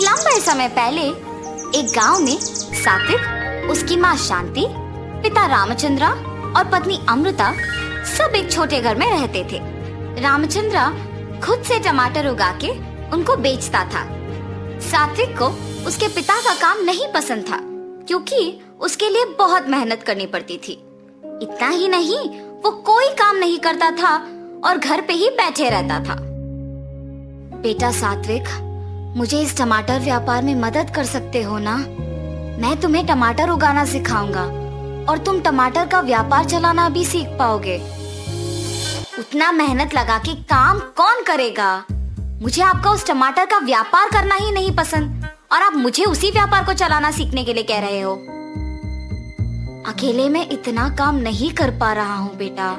लंबे समय पहले एक गांव में सात्विक, उसकी माँ शांति, पिता रामचंद्र और पत्नी अमृता सब एक छोटे घर में रहते थे। रामचंद्र खुद से टमाटर उगा के उनको बेचता था। सात्विक को उसके पिता का काम नहीं पसंद था क्योंकि उसके लिए बहुत मेहनत करनी पड़ती थी। इतना ही नहीं, वो कोई काम नहीं करता था और घर पे ही बैठे रहता था। बेटा सात्विक, मुझे इस टमाटर व्यापार में मदद कर सकते हो ना? मैं तुम्हें टमाटर उगाना सिखाऊंगा और तुम टमाटर का व्यापार चलाना भी सीख पाओगे। उतना मेहनत लगा के काम कौन करेगा? मुझे आपका उस टमाटर का व्यापार करना ही नहीं पसंद और आप मुझे उसी व्यापार को चलाना सीखने के लिए कह रहे हो। अकेले मैं इतना काम नहीं कर पा रहा हूँ बेटा।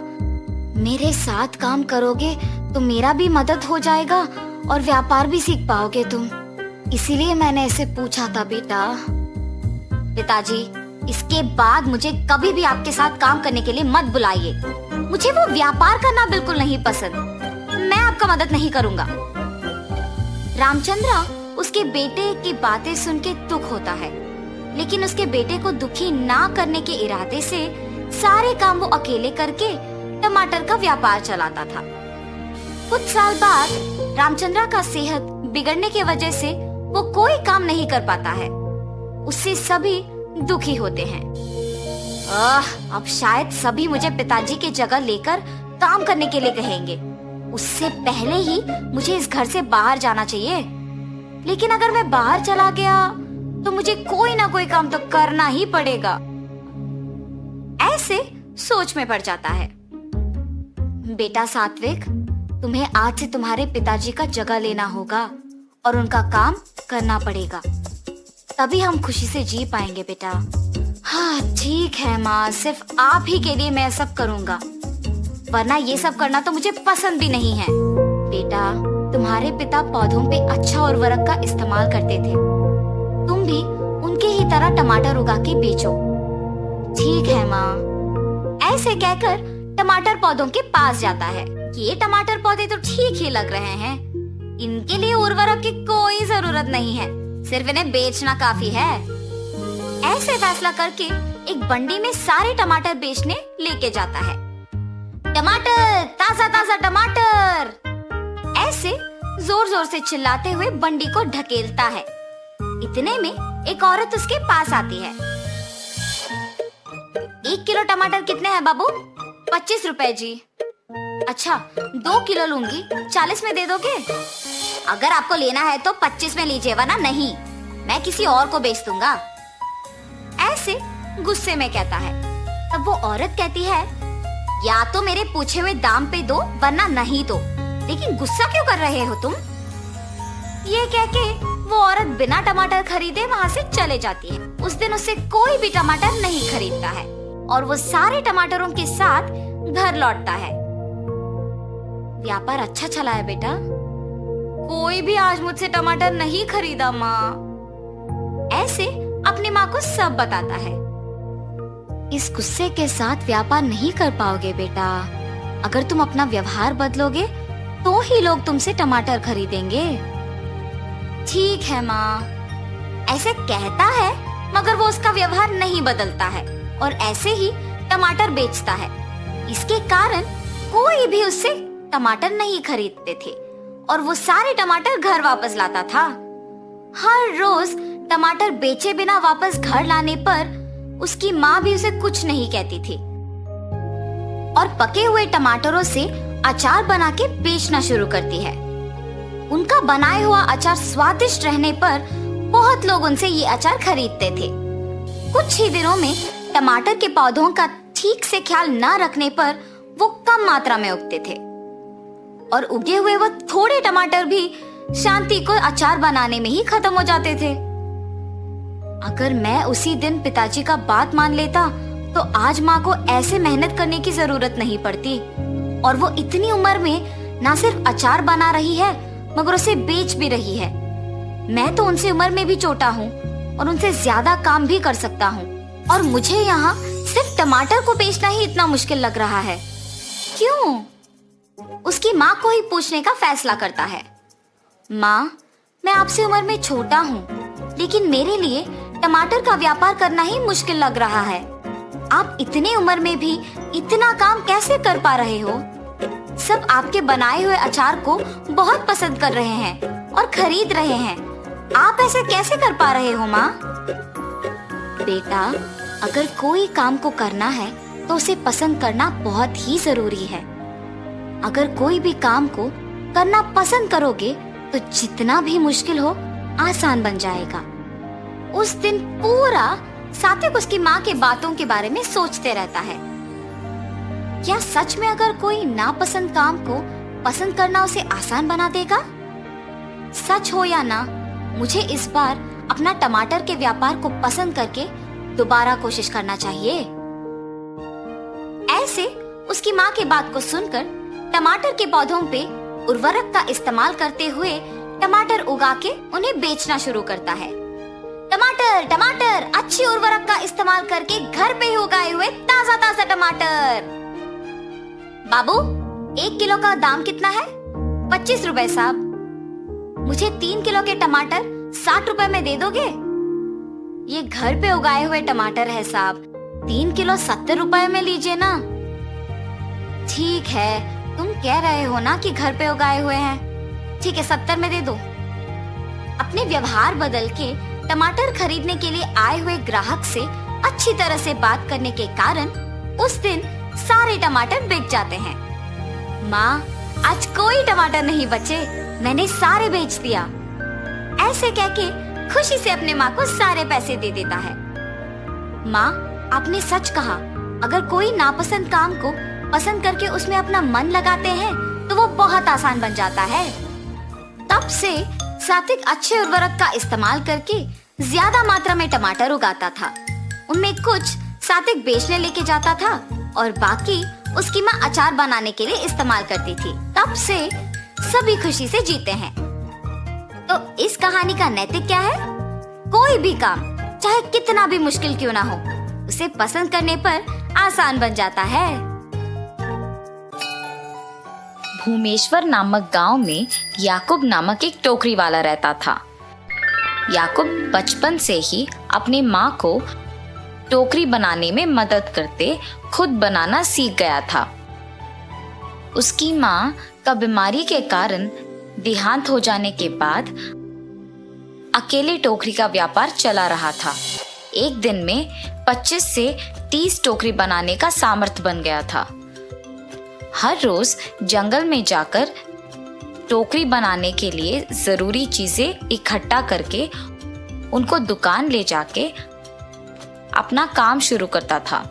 मेरे साथ काम करोगे तो मेरा भी मदद हो जाएगा और व्यापार भी सीख पाओगे तुम। इसीलिए मैंने ऐसे पूछा था बेटा। पिताजी, इसके बाद मुझे कभी भी आपके साथ काम करने के लिए मत बुलाइए। मुझे वो व्यापार करना बिल्कुल नहीं पसंद। मैं आपका मदद नहीं करूंगा। रामचंद्र उसके बेटे की बातें सुन के दुख होता है, लेकिन उसके बेटे को दुखी ना करने के इरादे से सारे काम वो अकेले करके टमाटर का व्यापार चलाता था। कुछ साल बाद रामचंद्र का सेहत बिगड़ने की वजह से वो कोई काम नहीं कर पाता है। उससे सभी दुखी होते हैं। अब शायद सभी मुझे पिताजी की जगह लेकर काम करने के लिए कहेंगे। उससे पहले ही मुझे इस घर से बाहर जाना चाहिए। लेकिन अगर मैं बाहर चला गया तो मुझे कोई ना कोई काम तो करना ही पड़ेगा। ऐसे सोच में पड़ जाता है। बेटा सात्विक, तुम्हें आज से तुम्हारे पिताजी का जगह लेना होगा और उनका काम करना पड़ेगा, तभी हम खुशी से जी पाएंगे बेटा। हाँ ठीक है माँ, सिर्फ आप ही के लिए मैं सब करूँगा, वरना ये सब करना तो मुझे पसंद भी नहीं है। बेटा, तुम्हारे पिता पौधों पे अच्छा उर्वरक का इस्तेमाल करते थे। तुम भी उनके ही तरह टमाटर उगा के बेचो। ठीक है माँ। ऐसे कहकर टमाटर पौधों के पास जाता है। ये टमाटर पौधे तो ठीक ही लग रहे हैं, इनके लिए उर्वरक की कोई जरूरत नहीं है, सिर्फ इन्हें बेचना काफी है। ऐसे फैसला करके एक बंडी में सारे टमाटर बेचने लेके जाता है। टमाटर, ताजा ताजा टमाटर, ऐसे जोर जोर से चिल्लाते हुए बंडी को ढकेलता है। इतने में एक औरत उसके पास आती है। 1 किलो टमाटर कितने हैं बाबू? 25 रुपए जी। अच्छा, 2 किलो लूंगी, 40 में दे दोगे? अगर आपको लेना है तो 25 में लीजिए, वरना नहीं, मैं किसी और को बेच दूंगा। ऐसे गुस्से में कहता है। तब वो औरत कहती है, या तो मेरे पूछे हुए दाम पे दो वरना नहीं दो, लेकिन गुस्सा क्यों कर रहे हो तुम? ये कह के वो औरत बिना टमाटर खरीदे वहाँ से चले जाती है। उस दिन उससे कोई भी टमाटर नहीं खरीदता है और वो सारे टमाटरों के साथ घर लौटता है। व्यापार अच्छा चला है बेटा। कोई भी आज मुझसे टमाटर नहीं खरीदा माँ। ऐसे अपनी माँ को सब बताता है। इस गुस्से के साथ व्यापार नहीं कर पाओगे बेटा। अगर तुम अपना व्यवहार बदलोगे तो ही लोग तुमसे टमाटर खरीदेंगे। ठीक है माँ। ऐसे कहता है, मगर वो उसका व्यवहार नहीं बदलता है और ऐसे ही टमाटर बेचता है। इसके कारण कोई भी उससे टमाटर नहीं खरीदते थे और वो सारे टमाटर घर वापस लाता था। हर रोज टमाटर बेचे बिना वापस घर लाने पर उसकी माँ भी उसे कुछ नहीं कहती थी और पके हुए टमाटरों से अचार बना के बेचना शुरू करती है। उनका बनाया हुआ अचार स्वादिष्ट रहने पर बहुत लोग उनसे ये अचार खरीदते थे। कुछ ही दिनों में टमाटर के पौधों का ठीक से ख्याल न रखने पर वो कम मात्रा में उगते थे और उगे हुए वो थोड़े टमाटर भी शांति को अचार बनाने में ही खत्म हो जाते थे। अगर मैं उसी दिन पिताजी का बात मान लेता तो आज माँ को ऐसे मेहनत करने की जरूरत नहीं पड़ती और वो इतनी उम्र में ना सिर्फ अचार बना रही है मगर उसे बेच भी रही है। मैं तो उनसे उम्र में भी छोटा हूँ और उनसे ज्यादा काम भी कर सकता हूँ और मुझे यहाँ सिर्फ टमाटर को बेचना ही इतना मुश्किल लग रहा है। क्यों? उसकी माँ को ही पूछने का फैसला करता है। माँ, मैं आपसे उम्र में छोटा हूँ, लेकिन मेरे लिए टमाटर का व्यापार करना ही मुश्किल लग रहा है। आप इतनी उम्र में भी इतना काम कैसे कर पा रहे हो? सब आपके बनाए हुए अचार को बहुत पसंद कर रहे हैं और खरीद रहे हैं। आप ऐसे कैसे कर पा रहे हो माँ? बेटा, अगर कोई काम को करना है तो उसे पसंद करना बहुत ही जरूरी है। अगर कोई भी काम को करना पसंद करोगे तो जितना भी मुश्किल हो आसान बन जाएगा। उस दिन पूरा सात्विक उसकी माँ के बातों के बारे में सोचते रहता है। क्या सच में अगर कोई नापसंद काम को पसंद करना उसे आसान बना देगा? सच हो या ना, मुझे इस बार अपना टमाटर के व्यापार को पसंद करके दोबारा कोशिश करना चाहिए। ऐसे उसकी माँ की बात को सुनकर टमाटर के पौधों पे उर्वरक का इस्तेमाल करते हुए टमाटर उगा के उन्हें बेचना शुरू करता है। टमाटर टमाटर, अच्छी उर्वरक का इस्तेमाल करके घर पे ही उगाए हुए ताजा ताजा टमाटर। बाबू, 1 किलो का दाम कितना है? 25 रुपए साहब। मुझे 3 किलो के टमाटर 60 रुपए में दे दोगे? ये घर पे उगाए हुए टमाटर है साहब, 3 किलो 70 रुपए में लीजिए ना। ठीक है, तुम कह रहे हो ना कि घर पे उगाए हुए हैं। ठीक है, 70 में दे दो। अपने व्यवहार बदल के टमाटर खरीदने के लिए आए हुए ग्राहक से अच्छी तरह से बात करने के कारण उस दिन सारे टमाटर बिक जाते हैं। माँ, आज कोई टमाटर नहीं बचे, मैंने सारे बेच दिया। ऐसे कह के खुशी से अपने माँ को सारे पैसे दे देता है। माँ, आपने सच कहा, अगर कोई नापसंद काम को पसंद करके उसमें अपना मन लगाते हैं तो वो बहुत आसान बन जाता है। तब से सात्विक अच्छे उर्वरक का इस्तेमाल करके ज्यादा मात्रा में टमाटर उगाता था। उनमें कुछ सात्विक बेचने लेके जाता था और बाकी उसकी माँ अचार बनाने के लिए इस्तेमाल करती थी। तब से सभी खुशी से जीते हैं। तो इस कहानी का नैतिक क्या है? कोई भी काम चाहे कितना भी मुश्किल क्यों ना हो, उसे पसंद करने पर आसान बन जाता है। भूमेश्वर नामक गांव में याकूब नामक एक टोकरी वाला रहता था। याकूब बचपन से ही अपनी माँ को टोकरी बनाने में मदद करते खुद बनाना सीख गया था। उसकी माँ का बीमारी के कारण देहांत हो जाने के बाद अकेले टोकरी का व्यापार चला रहा था। एक दिन में 25 से 30 टोकरी बनाने का सामर्थ्य बन गया था। हर रोज जंगल में जाकर टोकरी बनाने के लिए जरूरी चीजें इकट्ठा करके उनको दुकान ले जाके अपना काम शुरू करता था।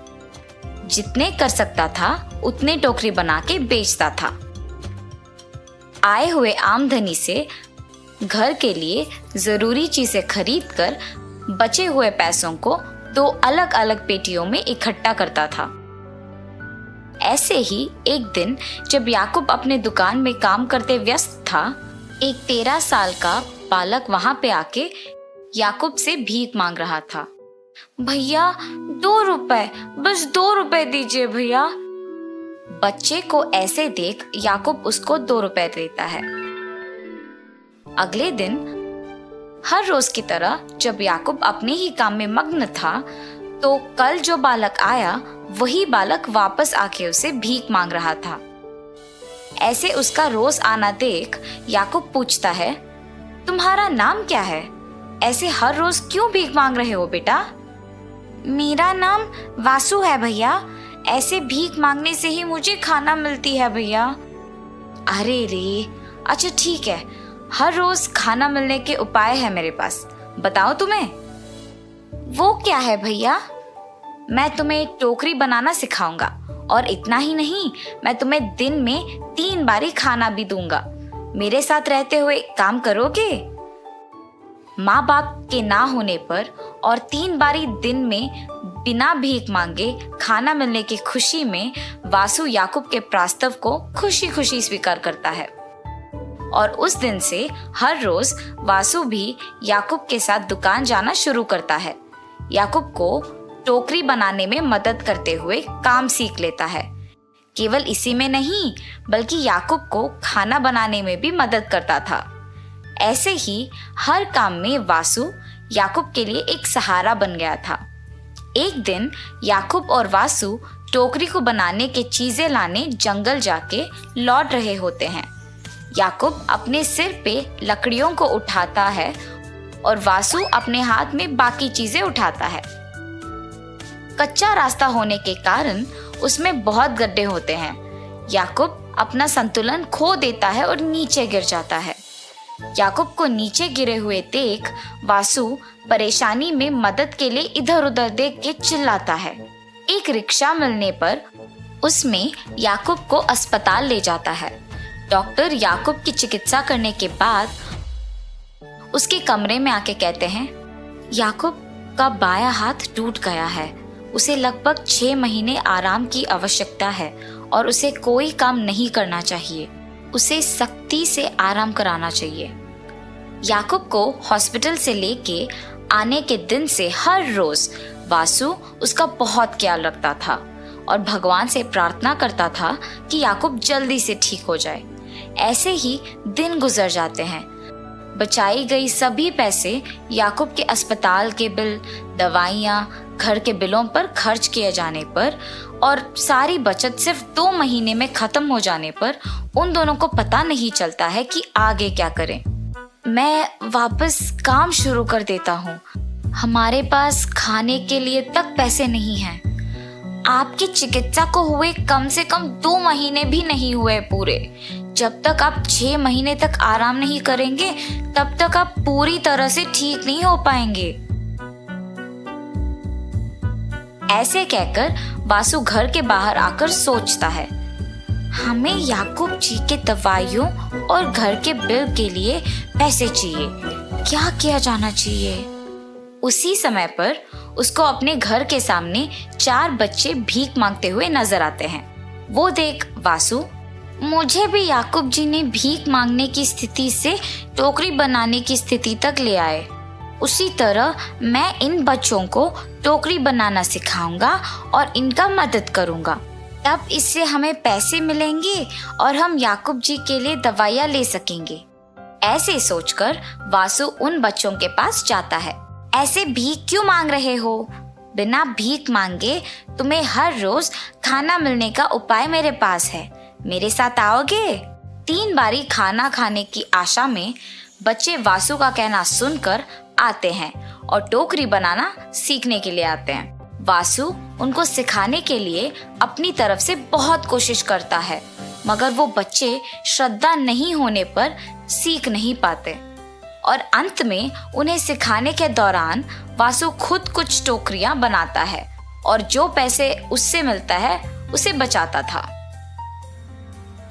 जितने कर सकता था उतने टोकरी बना के बेचता था। आए हुए आमदनी से घर के लिए जरूरी चीजें खरीदकर बचे हुए पैसों को 2 अलग अलग पेटियों में इकट्ठा करता था। ऐसे ही एक दिन जब याकूब अपने दुकान में काम करते व्यस्त था, एक 13 साल का बालक वहां पे आके याकूब से भीख मांग रहा था। भैया 2 रुपए, बस 2 रुपए दीजिए भैया। बच्चे को ऐसे देख याकूब उसको 2 रुपए देता है। अगले दिन हर रोज की तरह जब याकूब अपने ही काम में मग्न था, तो कल जो बालक आया वही बालक वापस आके उसे भीख मांग रहा था। ऐसे उसका रोज आना देख याकूब पूछता है, तुम्हारा नाम क्या है? ऐसे हर रोज क्यों भीख मांग रहे हो बेटा? मेरा नाम वासु है भैया, ऐसे भीख मांगने से ही मुझे खाना मिलती है भैया। अरे रे, अच्छा ठीक है, हर रोज खाना मिलने के उपाय है मेरे पास, बताओ तुम्हें। वो क्या है भैया? मैं तुम्हें टोकरी बनाना सिखाऊंगा और इतना ही नहीं, मैं तुम्हें दिन में 3 बारी खाना भी दूंगा। मेरे साथ रहते हुए काम करोगे? माँ बाप के ना होने पर और 3 बारी दिन में बिना भीख मांगे खाना मिलने की खुशी में वासु याकूब के प्रस्ताव को खुशी खुशी स्वीकार करता है। और उस दिन से हर रोज वासु भी याकूब के साथ दुकान जाना शुरू करता है। याकूब को टोकरी बनाने में मदद करते हुए काम सीख लेता है। केवल इसी में नहीं, बल्कि याकूब को खाना बनाने में भी मदद करता था। ऐसे ही हर काम में वासु याकूब के लिए एक सहारा बन गया था। एक दिन याकूब और वासु टोकरी को बनाने के चीजें लाने जंगल जाके लौट रहे होते हैं। याकूब अपने सिर पे लकड़ियों को उठाता है और वासु अपने हाथ में बाकी चीजें उठाता है। कच्चा रास्ता होने के कारण उसमें बहुत गड्ढे होते हैं। याकूब अपना संतुलन खो देता है और नीचे गिर जाता है। याकूब को नीचे गिरे हुए देख वासु परेशानी में मदद के लिए इधर उधर देख के चिल्लाता है। एक रिक्शा मिलने पर उसमें याकूब को अस्पताल ले जाता है। डॉक्टर याकूब की चिकित्सा करने के बाद उसके कमरे में आके कहते हैं, याकूब का बायां हाथ टूट गया है। उसे लगभग 6 महीने आराम की आवश्यकता है और उसे कोई काम नहीं करना चाहिए। उसे सख्ती से आराम कराना चाहिए। याकूब को हॉस्पिटल से लेके आने के दिन से हर रोज वासु उसका बहुत ख्याल रखता था और भगवान से प्रार्थना करता था कि याकूब जल्दी से ठीक हो जाए। ऐसे ही दिन गुजर जाते हैं। बचाई गई सभी पैसे याकूब के अस्पताल के बिल, दवाइयाँ, घर के बिलों पर खर्च किए जाने पर और सारी बचत सिर्फ 2 महीने में खत्म हो जाने पर उन दोनों को पता नहीं चलता है कि आगे क्या करें। मैं वापस काम शुरू कर देता हूँ। हमारे पास खाने के लिए तक पैसे नहीं हैं। आपकी चिकित्सा को हुए कम से कम 2 महीने भी नहीं हुए पूरे। जब तक आप 6 महीने तक आराम नहीं करेंगे तब तक आप पूरी तरह से ठीक नहीं हो पाएंगे। ऐसे कहकर वासु घर के बाहर आकर सोचता है, हमें याकूब जी के दवाइयों और घर के बिल के लिए पैसे चाहिए। क्या किया जाना चाहिए? उसी समय पर उसको अपने घर के सामने 4 बच्चे भीख मांगते हुए नजर आते हैं। वो देख वासु, मुझे भी याकूब जी ने भीख मांगने की स्थिति से टोकरी बनाने की स्थिति तक ले आए। उसी तरह मैं इन बच्चों को टोकरी बनाना सिखाऊंगा और इनका मदद करूंगा। तब इससे हमें पैसे मिलेंगे और हम याकूब जी के लिए दवाइयाँ ले सकेंगे। ऐसे सोचकर वासु उन बच्चों के पास जाता है। ऐसे भीख क्यों मांग रहे हो? बिना भीख मांगे तुम्हें हर रोज खाना मिलने का उपाय मेरे पास है। मेरे साथ आओगे? 3 बारी खाना खाने की आशा में बच्चे वासु का कहना सुनकर आते हैं और टोकरी बनाना सीखने के लिए आते हैं। वासु उनको सिखाने के लिए अपनी तरफ से बहुत कोशिश करता है, मगर वो बच्चे श्रद्धा नहीं होने पर सीख नहीं पाते और अंत में उन्हें सिखाने के दौरान वासु खुद कुछ टोकरियां बनाता है और जो पैसे उससे मिलता है उसे बचाता था।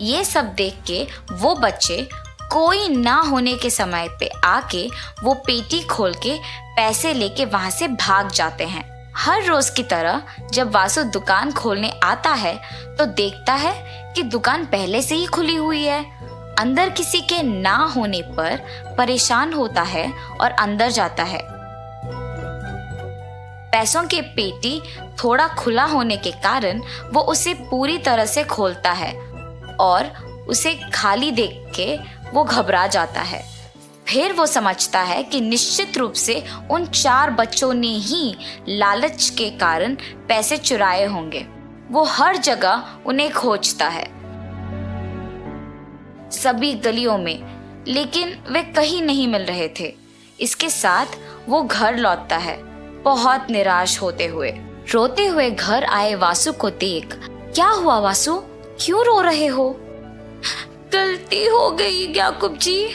ये सब देख के वो बच्चे कोई ना होने के समय पे आके वो पेटी खोल के पैसे लेके वहां से भाग जाते हैं। हर रोज की तरह जब वासु दुकान खोलने आता है तो देखता है कि दुकान पहले से ही खुली हुई है। अंदर किसी के ना होने पर परेशान होता है और अंदर जाता है। पैसों के पेटी थोड़ा खुला होने के कारण वो उसे पूरी तरह से खोलता है और उसे खाली देख के वो घबरा जाता है। फिर वो समझता है कि निश्चित रूप से उन 4 बच्चों ने ही लालच के कारण पैसे चुराए होंगे। वो हर जगह उन्हें खोजता है, सभी गलियों में, लेकिन वे कहीं नहीं मिल रहे थे। इसके साथ वो घर लौटता है, बहुत निराश होते हुए। रोते हुए घर आए वासु को देख, क्या हुआ वासु, क्यों रो रहे हो? गलती हो गई याकूब जी,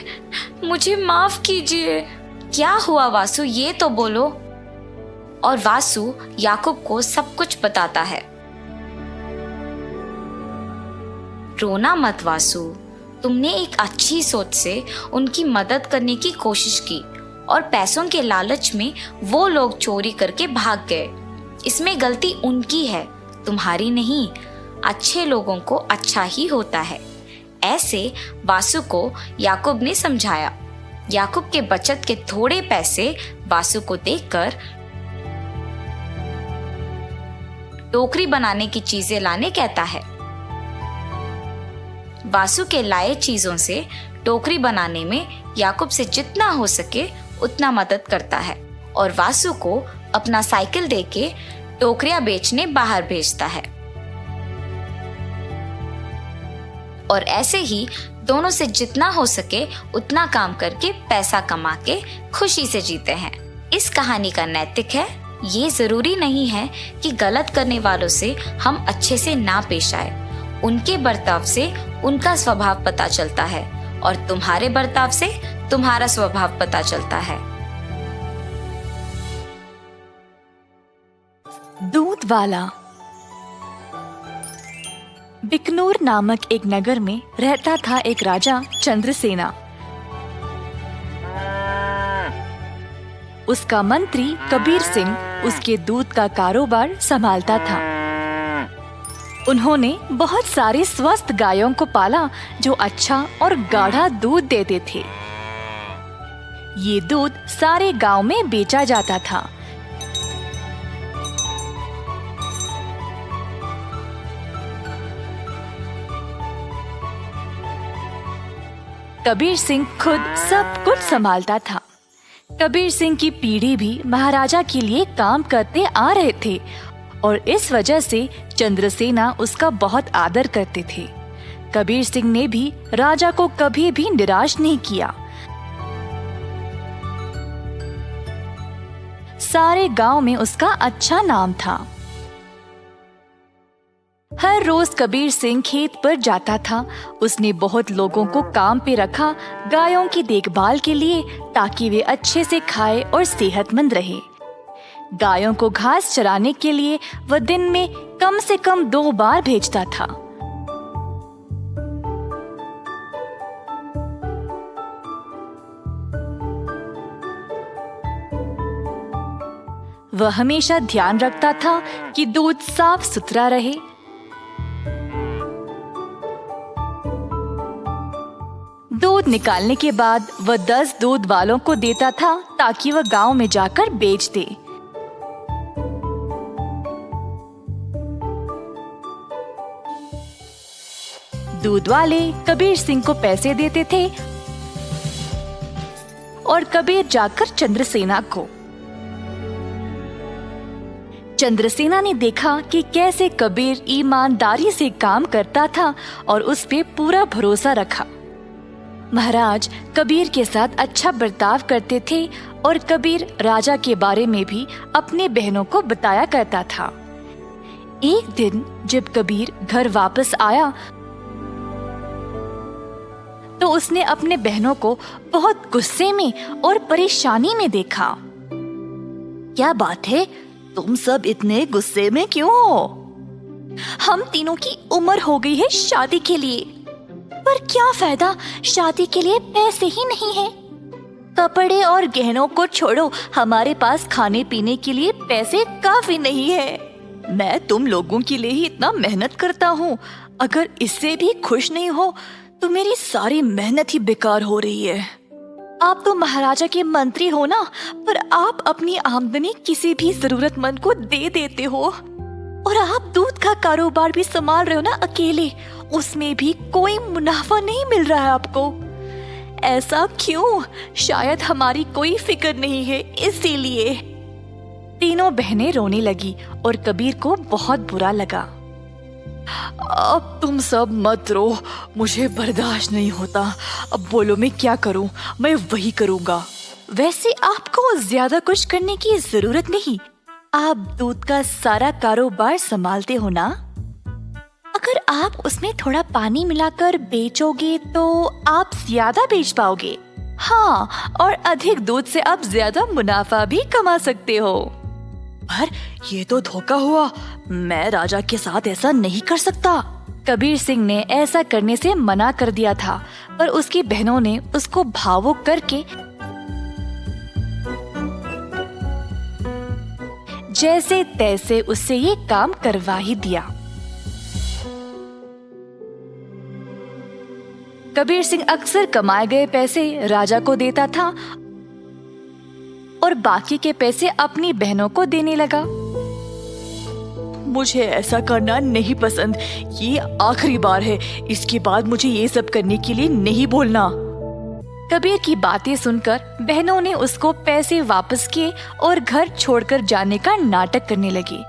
मुझे माफ कीजिए। क्या हुआ वासु, ये तो बोलो। और वासु याकूब को सब कुछ बताता है। रोना मत वासु, तुमने एक अच्छी सोच से उनकी मदद करने की कोशिश की और पैसों के लालच में वो लोग चोरी करके भाग गए। इसमें गलती उनकी है, तुम्हारी नहीं। अच्छे लोगों को अच्छा ही होता है। ऐसे वासु को याकूब ने समझाया। याकूब के बचत के थोड़े पैसे वासु को देकर टोकरी बनाने की चीजें लाने कहता है। वासु के लाए चीजों से टोकरी बनाने में याकूब से जितना हो सके उतना मदद करता है और वासु को अपना साइकिल देके टोकरियां बेचने बाहर भेजता है। और ऐसे ही दोनों से जितना हो सके उतना काम करके पैसा कमा के खुशी से जीते हैं। इस कहानी का नैतिक है, ये जरूरी नहीं है कि गलत करने वालों से हम अच्छे से ना पेश आए। उनके बर्ताव से उनका स्वभाव पता चलता है और तुम्हारे बर्ताव से तुम्हारा स्वभाव पता चलता है। दूध वाला। बिकनूर नामक एक नगर में रहता था एक राजा चंद्रसेना। उसका मंत्री कबीर सिंह उसके दूध का कारोबार संभालता था। उन्होंने बहुत सारे स्वस्थ गायों को पाला जो अच्छा और गाढ़ा दूध देते थे। ये दूध सारे गांव में बेचा जाता था। कबीर सिंह खुद सब कुछ संभालता था। कबीर सिंह की पीढ़ी भी महाराजा के लिए काम करते आ रहे थे और इस वजह से चंद्रसेना उसका बहुत आदर करते थे। कबीर सिंह ने भी राजा को कभी भी निराश नहीं किया। सारे गांव में उसका अच्छा नाम था। हर रोज कबीर सिंह खेत पर जाता था। उसने बहुत लोगों को काम पे रखा गायों की देखभाल के लिए, ताकि वे अच्छे से खाए और सेहतमंद रहे। गायों को घास चराने के लिए वह दिन में कम से कम 2 बार भेजता था। वह हमेशा ध्यान रखता था कि दूध साफ सुथरा रहे। दूध निकालने के बाद वह 10 दूध वालों को देता था ताकि वह गांव में जाकर बेच दे। दूध वाले कबीर सिंह को पैसे देते थे और कबीर जाकर चंद्रसेना को। चंद्रसेना ने देखा कि कैसे कबीर ईमानदारी से काम करता था और उस पे पूरा भरोसा रखा। महाराज कबीर के साथ अच्छा बर्ताव करते थे और कबीर राजा के बारे में भी अपने बहनों को बताया करता था। एक दिन जब कबीर घर वापस आया तो उसने अपने बहनों को बहुत गुस्से में और परेशानी में देखा। क्या बात है, तुम सब इतने गुस्से में क्यों हो? हम तीनों की उम्र हो गई है शादी के लिए, पर क्या फायदा, शादी के लिए पैसे ही नहीं है। कपड़े और गहनों को छोड़ो, हमारे पास खाने पीने के लिए पैसे काफी नहीं है। मैं तुम लोगों के लिए ही इतना मेहनत करता हूँ, अगर इससे भी खुश नहीं हो तो मेरी सारी मेहनत ही बेकार हो रही है। आप तो महाराजा के मंत्री हो ना, पर आप अपनी आमदनी किसी भी जरूरतमंद को दे देते हो। और आप दूध का कारोबार भी संभाल रहे हो ना अकेले, उसमें भी कोई मुनाफा नहीं मिल रहा है आपको। ऐसा क्यों? शायद हमारी कोई फिक्र नहीं है, इसीलिए। तीनों बहनें रोने लगी और कबीर को बहुत बुरा लगा। अब तुम सब मत रो, मुझे बर्दाश्त नहीं होता। अब बोलो मैं क्या करूं? मैं वही करूंगा। वैसे आपको ज्यादा कुछ करने की जरूरत नहीं, आप दूध का सारा कारोबार संभालते हो ना। अगर आप उसमें थोड़ा पानी मिलाकर बेचोगे तो आप ज्यादा बेच पाओगे। हाँ, और अधिक दूध से आप ज्यादा मुनाफा भी कमा सकते हो। पर ये तो धोखा हुआ, मैं राजा के साथ ऐसा नहीं कर सकता। कबीर सिंह ने ऐसा करने से मना कर दिया था, पर उसकी बहनों ने उसको भावुक करके जैसे तैसे उससे ये काम करवा ही दिया। कबीर सिंह अक्सर कमाए गए पैसे राजा को देता था और बाकी के पैसे अपनी बहनों को देने लगा। मुझे ऐसा करना नहीं पसंद, ये आखिरी बार है, इसके बाद मुझे ये सब करने के लिए नहीं बोलना। कबीर की बातें सुनकर बहनों ने उसको पैसे वापस किए और घर छोड़कर जाने का नाटक करने लगी।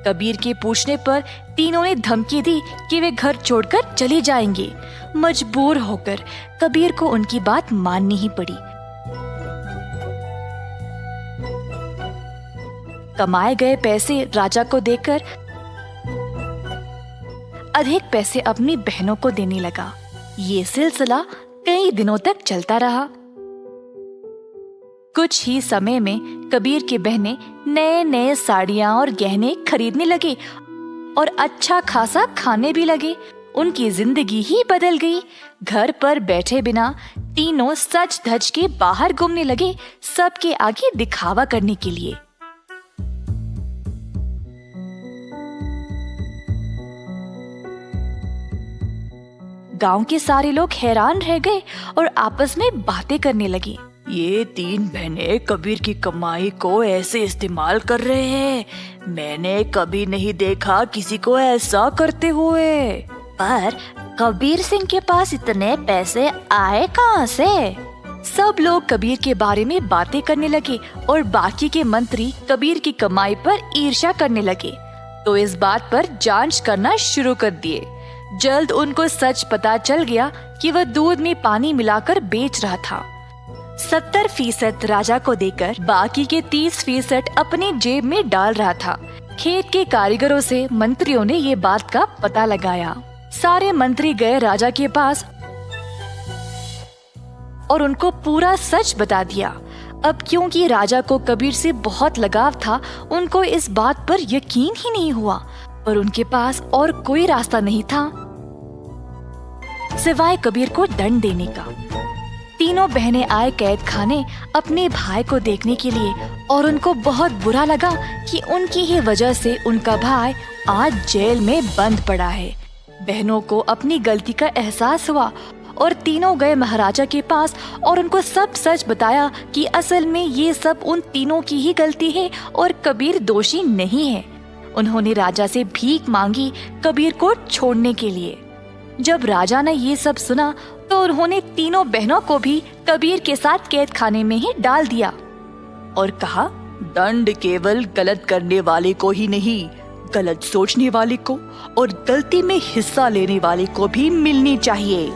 कबीर के पूछने पर तीनों ने धमकी दी कि वे घर छोड़कर चले जाएंगे। मजबूर होकर कबीर को उनकी बात माननी ही पड़ी। कमाए गए पैसे राजा को देकर अधिक पैसे अपनी बहनों को देने लगा। ये सिलसिला कई दिनों तक चलता रहा। कुछ ही समय में कबीर की बहनें नए नए साड़ियां और गहने खरीदने लगे और अच्छा खासा खाने भी लगे। उनकी जिंदगी ही बदल गई। घर पर बैठे बिना तीनों सज धज के बाहर घूमने लगे, सबके आगे दिखावा करने के लिए। गांव के सारे लोग हैरान रह गए और आपस में बातें करने लगे। ये तीन बहनें कबीर की कमाई को ऐसे इस्तेमाल कर रहे हैं। मैंने कभी नहीं देखा किसी को ऐसा करते हुए। पर कबीर सिंह के पास इतने पैसे आए कहाँ से? सब लोग कबीर के बारे में बातें करने लगे और बाकी के मंत्री कबीर की कमाई पर ईर्ष्या करने लगे, तो इस बात पर जांच करना शुरू कर दिए। जल्द उनको सच पता चल गया कि वह दूध में पानी मिलाकर बेच रहा था। 70% राजा को देकर बाकी के 30% अपनी जेब में डाल रहा था। खेत के कारीगरों से मंत्रियों ने ये बात का पता लगाया। सारे मंत्री गए राजा के पास और उनको पूरा सच बता दिया। अब क्योंकि राजा को कबीर से बहुत लगाव था, उनको इस बात पर यकीन ही नहीं हुआ, पर उनके पास और कोई रास्ता नहीं था सिवाय कबीर को दंड देने का। तीनों बहनें आए कैद खाने अपने भाई को देखने के लिए और उनको बहुत बुरा लगा कि उनकी ही वजह से उनका भाई आज जेल में बंद पड़ा है। बहनों को अपनी गलती का एहसास हुआ और तीनों गए महाराजा के पास और उनको सब सच बताया कि असल में ये सब उन तीनों की ही गलती है और कबीर दोषी नहीं है। उन्होंने राजा से भीख मांगी कबीर को छोड़ने के लिए। जब राजा ने ये सब सुना तो उन्होंने तीनों बहनों को भी कबीर के साथ कैद खाने में ही डाल दिया और कहा, दंड केवल गलत करने वाले को ही नहीं, गलत सोचने वाले को और गलती में हिस्सा लेने वाले को भी मिलनी चाहिए।